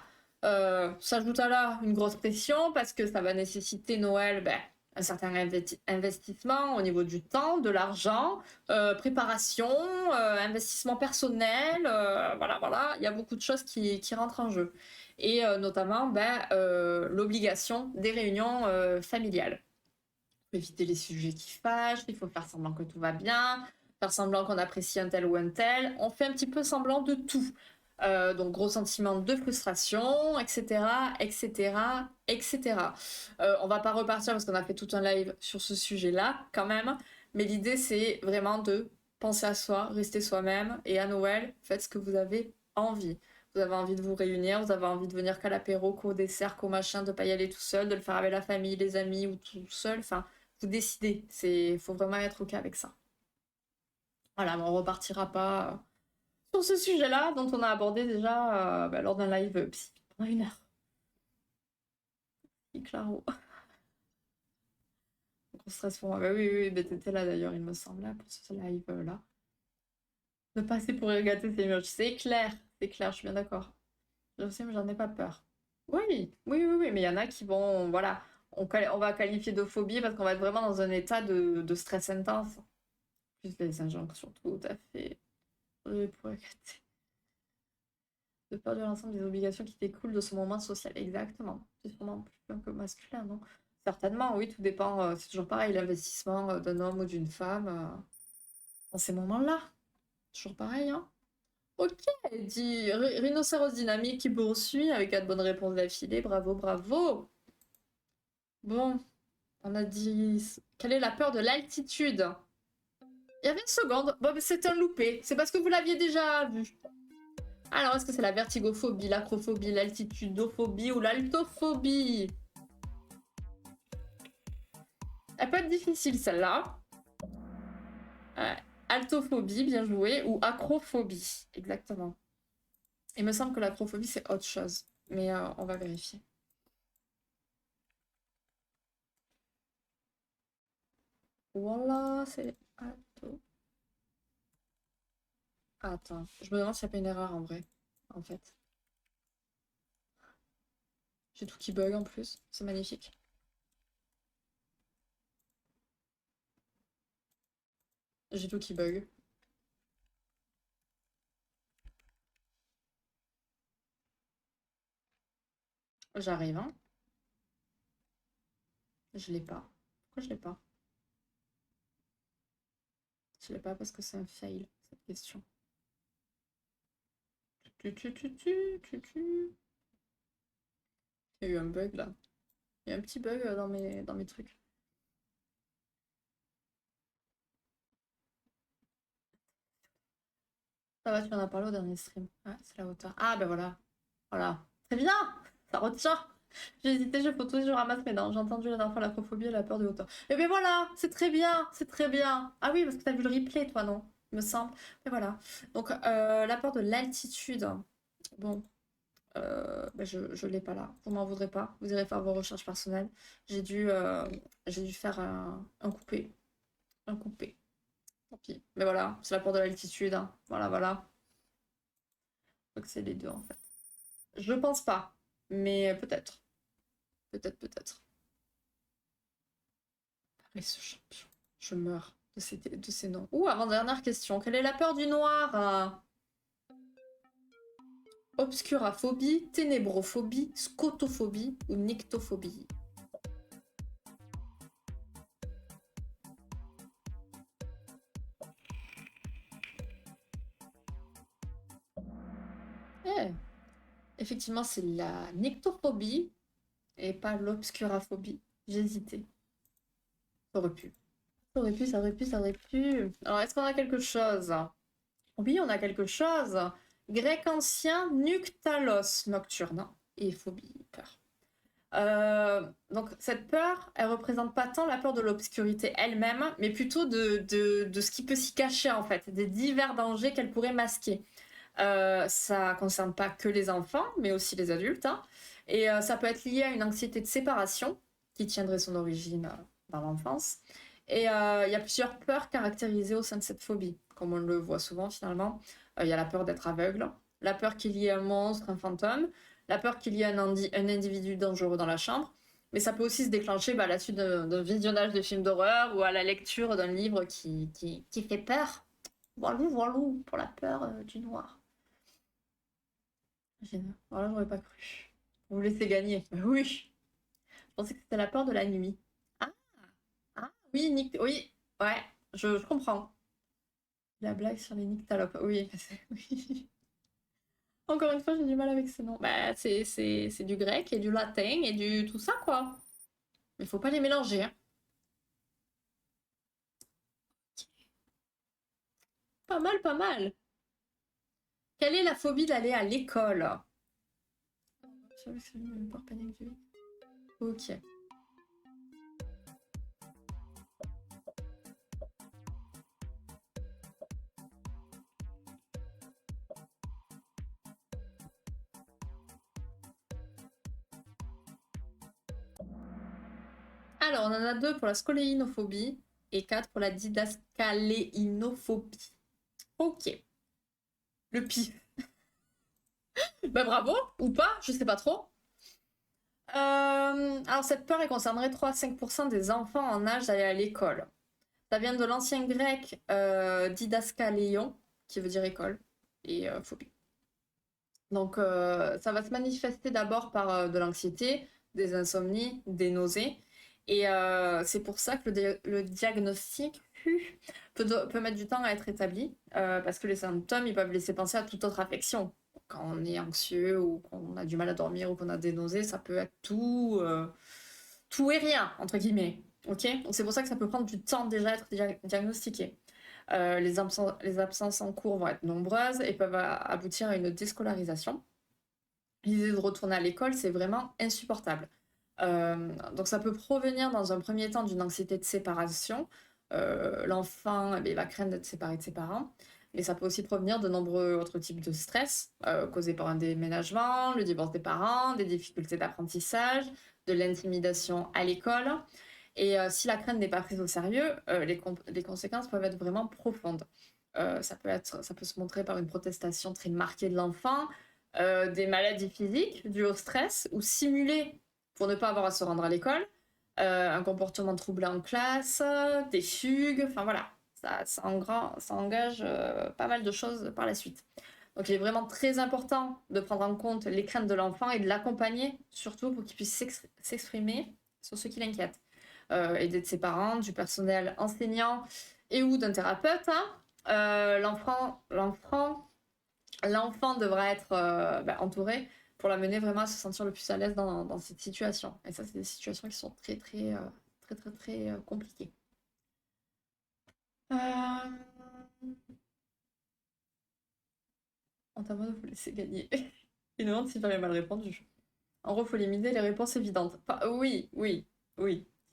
S'ajoute à là une grosse pression parce que ça va nécessiter Noël, ben, un certain investissement au niveau du temps, de l'argent, préparation, investissement personnel, voilà, voilà. Il y a beaucoup de choses qui rentrent en jeu. Et notamment ben, l'obligation des réunions familiales éviter les sujets qui fâchent, il faut faire semblant que tout va bien, faire semblant qu'on apprécie un tel ou un tel. On fait un petit peu semblant de tout. Donc gros sentiment de frustration, etc., etc., etc. On va pas repartir parce qu'on a fait tout un live sur ce sujet-là quand même, mais l'idée c'est vraiment de penser à soi, rester soi-même, et à Noël, faites ce que vous avez envie. Vous avez envie de vous réunir, vous avez envie de venir qu'à l'apéro, qu'au dessert, qu'au machin, de pas y aller tout seul, de le faire avec la famille, les amis ou tout seul, enfin, vous décidez. Faut vraiment être OK avec ça. Voilà, mais on repartira pas sur ce sujet-là dont on a abordé déjà bah, lors d'un live psy pendant 1 heure. Et Claro. Gros stress pour moi. Bah oui, oui, bah, t'étais là d'ailleurs, il me semble, là, pour ce live-là. Ne passer pour regarder ces murs. C'est clair, je suis bien d'accord. Je sais, mais j'en ai pas peur. Oui, oui, oui, oui, mais il y en a qui vont, voilà, On va qualifier de phobie parce qu'on va être vraiment dans un état de stress intense. Plus les injonctions, tout à fait. Pour de peur de l'ensemble des obligations qui découlent de ce moment social. Exactement. C'est sûrement plus un peu masculin, non? Certainement, oui, tout dépend. C'est toujours pareil, l'investissement d'un homme ou d'une femme dans ces moments-là. Toujours pareil, hein? Ok, dit rhinocéros dynamique qui poursuit avec 4 bonnes réponses d'affilée. Bravo, bravo. Bon, on a dit... Quelle est la peur de l'altitude? Il y avait une seconde. Bon, c'est un loupé. C'est parce que vous l'aviez déjà vu. Alors, est-ce que c'est la vertigophobie, l'acrophobie, l'altitudophobie ou l'altophobie? Elle peut être difficile, celle-là. Altophobie, bien joué. Ou acrophobie, exactement. Il me semble que l'acrophobie, c'est autre chose. Mais on va vérifier. Voilà, c'est alto. Attends, je me demande s'il n'y a pas une erreur en vrai, en fait. J'ai tout qui bug en plus, c'est magnifique. J'ai tout qui bug. J'arrive, hein. Je l'ai pas. Pourquoi je l'ai pas? Je l'ai pas parce que c'est un fail, cette question. Il y a eu un bug là. Il y a un petit bug dans mes trucs. Ça va, tu en as parlé au dernier stream. Ouais, c'est la hauteur. Ah ben voilà. Voilà. Très bien. Ça retient. J'ai hésité, je faut toujours ramasse mes dents. J'ai entendu la dernière fois l'acrophobie et la peur de hauteur. Et ben voilà, c'est très bien, c'est très bien. Ah oui, parce que t'as vu le replay, toi, non? Il me semble. Mais voilà. Donc, la peur de l'altitude. Bon, ben je l'ai pas là. Vous m'en voudrez pas. Vous irez faire vos recherches personnelles. J'ai dû faire un coupé. Un coupé. Tant pis. Mais voilà, c'est la peur de l'altitude, hein. Voilà, voilà. Donc c'est les deux en fait. Je pense pas, mais peut-être. Peut-être, peut-être. Mais ce champion, je meurs de ces noms. Ouh, avant-dernière question. Quelle est la peur du noir? Obscuraphobie, ténébrophobie, scotophobie ou nyctophobie? Eh, effectivement, c'est la nyctophobie et pas l'obscuraphobie. J'hésitais. Ça aurait pu. Ça aurait pu, ça aurait pu, ça aurait pu. Alors, est-ce qu'on a quelque chose? Oui, on a quelque chose. Grec ancien, nuktalos, nocturne. Et phobie, peur. Donc cette peur, elle représente pas tant la peur de l'obscurité elle-même, mais plutôt de ce qui peut s'y cacher en fait, des divers dangers qu'elle pourrait masquer. Ça concerne pas que les enfants, mais aussi les adultes, hein. Et ça peut être lié à une anxiété de séparation qui tiendrait son origine dans l'enfance. Et il y a plusieurs peurs caractérisées au sein de cette phobie, comme on le voit souvent finalement. Il y a la peur d'être aveugle, la peur qu'il y ait un monstre, un fantôme, la peur qu'il y ait un individu dangereux dans la chambre. Mais ça peut aussi se déclencher à la suite d'un visionnage de films d'horreur ou à la lecture d'un livre qui fait peur. Voilou, voilou, pour la peur du noir. Voilà, j'aurais pas cru. Vous laissez gagner. Oui. Je pensais que c'était la peur de la nuit. Ah, ah oui, oui, ouais, je comprends. La blague sur les nyctalopes. Oui, oui. Encore une fois, j'ai du mal avec ces noms. Bah, c'est du grec et du latin et du tout ça, quoi. Mais faut pas les mélanger, hein. Pas mal, pas mal. Quelle est la phobie d'aller à l'école? Ok. Alors, on en a 2 pour la scoléinophobie et 4 pour la didascaléinophobie. Ok. Le pire. Bah bravo, ou pas, je sais pas trop. Alors, cette peur, elle concernerait 3 à 5% des enfants en âge d'aller à l'école. Ça vient de l'ancien grec didaskaléon, qui veut dire école, et phobie. Donc, ça va se manifester d'abord par de l'anxiété, des insomnies, des nausées. Et c'est pour ça que le diagnostic peut mettre du temps à être établi, parce que les symptômes, ils peuvent laisser penser à toute autre affection. Quand on est anxieux ou qu'on a du mal à dormir ou qu'on a des nausées, ça peut être tout et rien, entre guillemets. Ok. Donc c'est pour ça que ça peut prendre du temps déjà à être diagnostiqué. Les absences en cours vont être nombreuses et peuvent aboutir à une déscolarisation. L'idée de retourner à l'école, c'est vraiment insupportable. Donc ça peut provenir dans un premier temps d'une anxiété de séparation. L'enfant va craindre d'être séparé de ses parents. Mais ça peut aussi provenir de nombreux autres types de stress causés par un déménagement, le divorce des parents, des difficultés d'apprentissage, de l'intimidation à l'école. Et si la crainte n'est pas prise au sérieux, les conséquences peuvent être vraiment profondes. Ça peut se montrer par une protestation très marquée de l'enfant, des maladies physiques dues au stress ou simulées pour ne pas avoir à se rendre à l'école, un comportement troublé en classe, des fugues, enfin voilà, ça engage pas mal de choses par la suite. Donc il est vraiment très important de prendre en compte les craintes de l'enfant et de l'accompagner, surtout pour qu'il puisse s'exprimer sur ce qui l'inquiète. Aider de ses parents, du personnel enseignant et ou d'un thérapeute. L'enfant devra être entouré pour l'amener vraiment à se sentir le plus à l'aise dans cette situation. Et ça, c'est des situations qui sont très compliquées. En t'avant de vous laisser gagner. Il demande s'il fallait mal répondu. En gros, il faut limiter les réponses évidentes. Oui.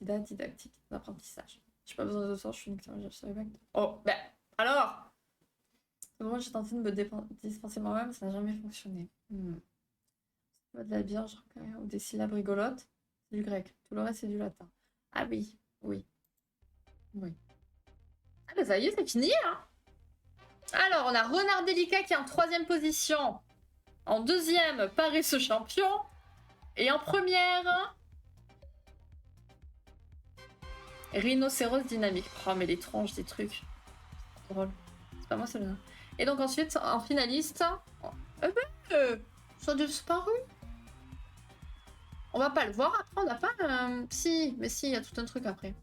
Didactique, d'apprentissage. J'ai pas besoin de ça, je suis une excellente, je savais pas que... Oh, ben, alors moi, j'ai tenté de me dispenser moi-même, ça n'a jamais fonctionné. De la Vierge ou des syllabes rigolotes, c'est du grec. Tout le reste, c'est du latin. Ah oui. Ah ben ça y est, c'est fini, hein. Alors, on a Renard Délicat qui est en 3e position. En 2e, Paresseux Champion. Et en première... Rhinocéros Dynamique. Oh, mais les tronches des trucs. C'est drôle. C'est pas moi, c'est bien. Et donc ensuite, en finaliste... ça a disparu. On va pas le voir après, on n'a pas... Si, mais si, il y a tout un truc après.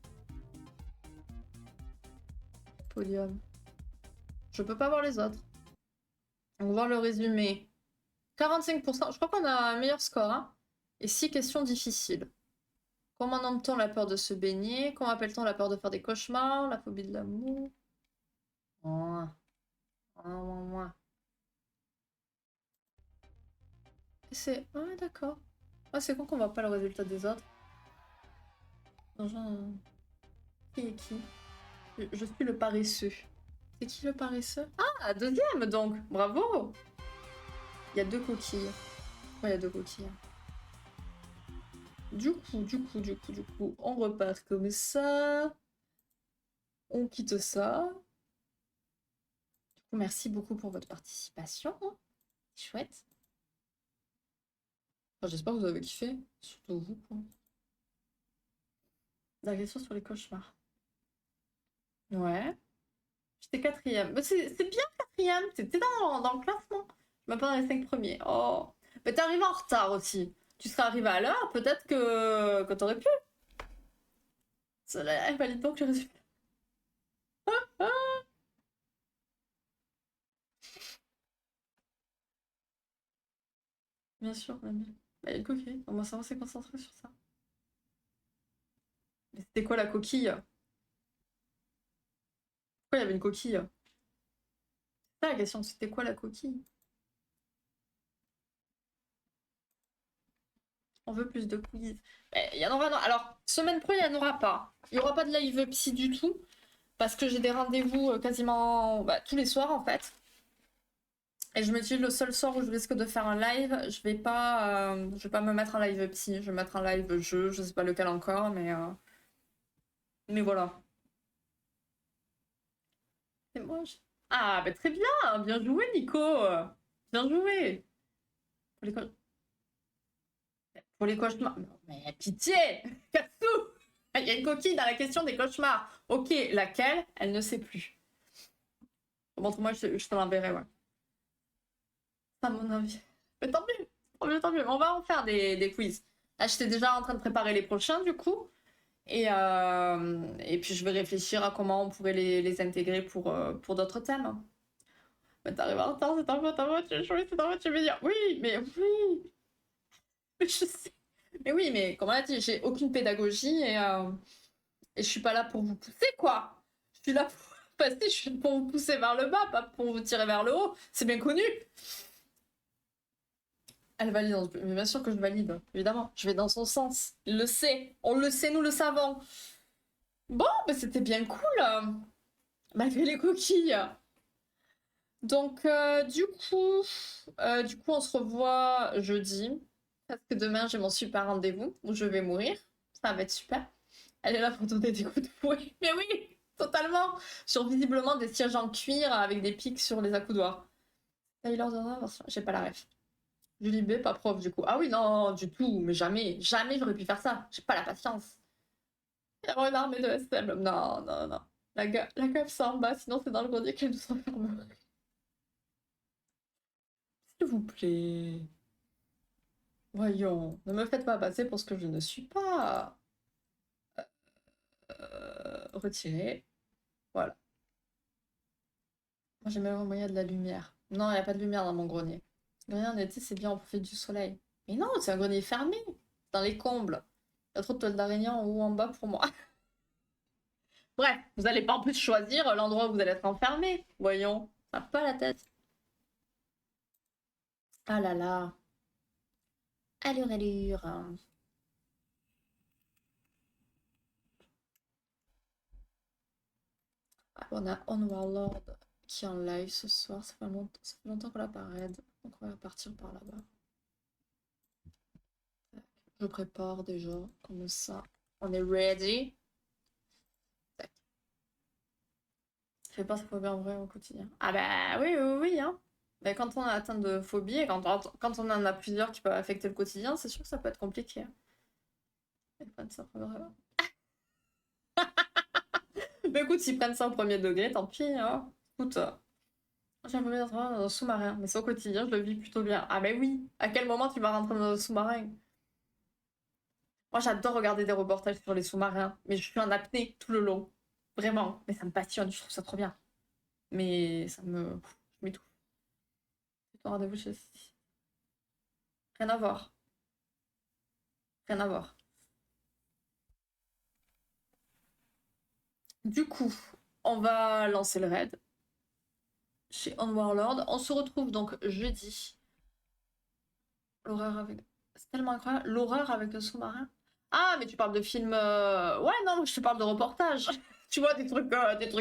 Podium. Je peux pas voir les autres. On va voir le résumé. 45%, je crois qu'on a un meilleur score. Hein. Et 6 questions difficiles. Comment nomme-t-on la peur de se baigner? Comment appelle-t-on la peur de faire des cauchemars? La phobie de l'amour? C'est... Ah d'accord. Ah c'est con qu'on voit pas le résultat des autres. Qui est qui? Je suis le paresseux. C'est qui le paresseux? Ah, 2e donc. Bravo. Il y a 2 coquilles. Ouais, il y a 2 coquilles. Du coup, on repart comme ça. On quitte ça. Du coup, merci beaucoup pour votre participation. Chouette. Enfin, j'espère que vous avez kiffé. Surtout vous, quoi. La question sur les cauchemars. Ouais. J'étais 4e. Mais c'est bien 4e. T'étais dans le classement. Je m'appelle dans les 5 premiers. Oh. Mais t'es arrivé en retard aussi. Tu serais arrivé à l'heure, peut-être que t'aurais pu. Cela valide donc le résultat. Bien sûr, mamie. Bah, il y a une coquille. On va s'est concentré sur ça. Mais c'était quoi la coquille? Pourquoi il y avait une coquille? C'est ça la question, c'était quoi la coquille? On veut plus de quiz. Il y en aura. Alors, semaine pro, il n'y en aura pas. Il n'y aura pas de live psy du tout. Parce que j'ai des rendez-vous quasiment tous les soirs en fait. Et je me dis le seul soir où je risque de faire un live, je vais pas me mettre en live psy, je vais mettre un live jeu, je sais pas lequel encore, mais voilà. C'est moi. Ah bah très bien joué Nico, bien joué. Pour les cauchemars. Mais pitié, Katsu, il y a une coquille dans la question des cauchemars. Ok, laquelle? Elle ne sait plus. Montre-moi, je te l'enverrai, ouais. À mon avis. Mais tant mieux, tant mieux, tant mieux. On va en faire des quiz. Là, j'étais déjà en train de préparer les prochains, du coup. Et puis, je vais réfléchir à comment on pourrait les intégrer pour d'autres thèmes. Mais t'arrives en retard, c'est ta faute, tu es échoué, c'est ta faute, tu veux dire. Oui, mais oui, mais je sais. Mais oui, mais comme on l'a dit, j'ai aucune pédagogie et je suis pas là pour vous pousser, quoi. Je suis là pour passer, je suis pour vous pousser vers le bas, pas pour vous tirer vers le haut. C'est bien connu. Elle valide, mais bien sûr que je valide, évidemment. Je vais dans son sens. Il le sait. On le sait, nous le savons. Bon, mais c'était bien cool, malgré les coquilles. Donc, du coup, on se revoit jeudi. Parce que demain, j'ai mon super rendez-vous où je vais mourir. Ça va être super. Elle est là pour donner des coups de fouet. Mais oui, totalement. Sur visiblement des sièges en cuir avec des pics sur les accoudoirs. Taylor Dorner, j'ai pas la ref. Julie B, pas prof du coup. Ah oui, non, du tout, mais jamais, jamais j'aurais pu faire ça. J'ai pas la patience. Il y a une armée de SM. Non, non, non. La gaffe ça en bas, sinon c'est dans le grenier qu'elle nous enfermerait. S'il vous plaît. Voyons, ne me faites pas passer pour ce que je ne suis pas. Retirer. Voilà. Moi j'ai même envoyé de la lumière. Non, il n'y a pas de lumière dans mon grenier. Le grenier en été, c'est bien, on profite du soleil. Mais non, c'est un grenier fermé. Dans les combles. Il y a trop de toiles d'araignée en haut, en bas pour moi. Bref, vous n'allez pas en plus choisir l'endroit où vous allez être enfermé. Voyons, ça n'a pas la tête. Ah là là. Allure, allure. Ah, on a Onwarlord qui est en live ce soir. Ça fait longtemps qu'on l'a pas raid. Donc on va partir par là-bas. Je prépare déjà, comme ça. On est ready. Tac. Je fais pas ce phobie en vrai au quotidien. Ah bah oui, oui, oui, hein. Mais quand on a atteint de phobie et quand on en a plusieurs qui peuvent affecter le quotidien, c'est sûr que ça peut être compliqué. Mais écoute, s'ils prennent ça au premier degré, tant pis, hein. Écoute, j'ai un premier dans un sous-marin, mais c'est au quotidien, je le vis plutôt bien. Ah mais oui, à quel moment tu vas rentrer dans un sous-marin? Moi, j'adore regarder des reportages sur les sous-marins, mais je suis en apnée tout le long. Vraiment, mais ça me passionne, je trouve ça trop bien. Mais ça me... Je m'étouffe. C'est ton rendez-vous chez... Rien à voir. Rien à voir. Du coup, on va lancer le raid chez Onwarlord. On se retrouve donc jeudi. L'horreur avec... C'est tellement incroyable. L'horreur avec le sous-marin. Ah, mais tu parles de films... Ouais, non, je te parle de reportages. Tu vois, des trucs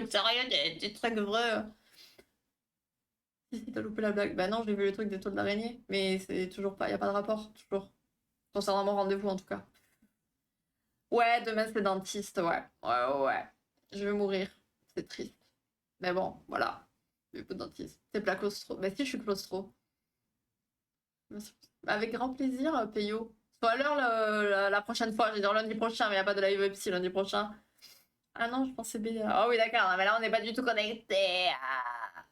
sérieux, des trucs vrais. Si, si, t'as loupé la blague. Bah non, j'ai vu le truc des tôles d'araignée. Mais c'est toujours pas... Y a pas de rapport, toujours. Concernant mon rendez-vous, en tout cas. Ouais, demain, c'est dentiste, ouais. Ouais, ouais, ouais. Je vais mourir. C'est triste. Mais bon, voilà. Je vais pas de dentiste. C'est pas claustro. Mais si, je suis claustro. Avec grand plaisir, Peyo. Soit à l'heure la prochaine fois, je vais dire lundi prochain, mais il n'y a pas de live psy lundi prochain. Ah non, je pensais BDA. Ah oui, d'accord, mais là on n'est pas du tout connecté. Ah.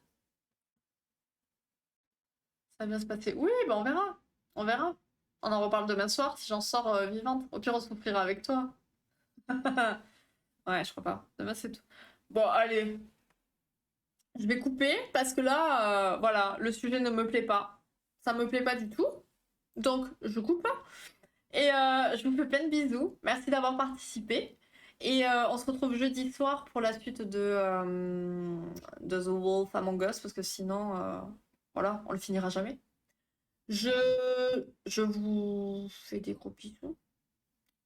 Ça va bien se passer. Oui, bah on verra. On verra. On en reparle demain soir si j'en sors vivante. Au pire, on souffrira avec toi. Ouais, je crois pas. Demain, c'est tout. Bon, allez. Je vais couper parce que là, voilà, le sujet ne me plaît pas. Ça me plaît pas du tout. Donc, je coupe. Et je vous fais plein de bisous. Merci d'avoir participé. Et on se retrouve jeudi soir pour la suite de The Wolf Among Us, parce que sinon, voilà, on le finira jamais. Je, je vous fais des gros bisous.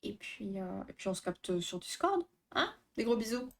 Et puis on se capte sur Discord. Hein? Des gros bisous.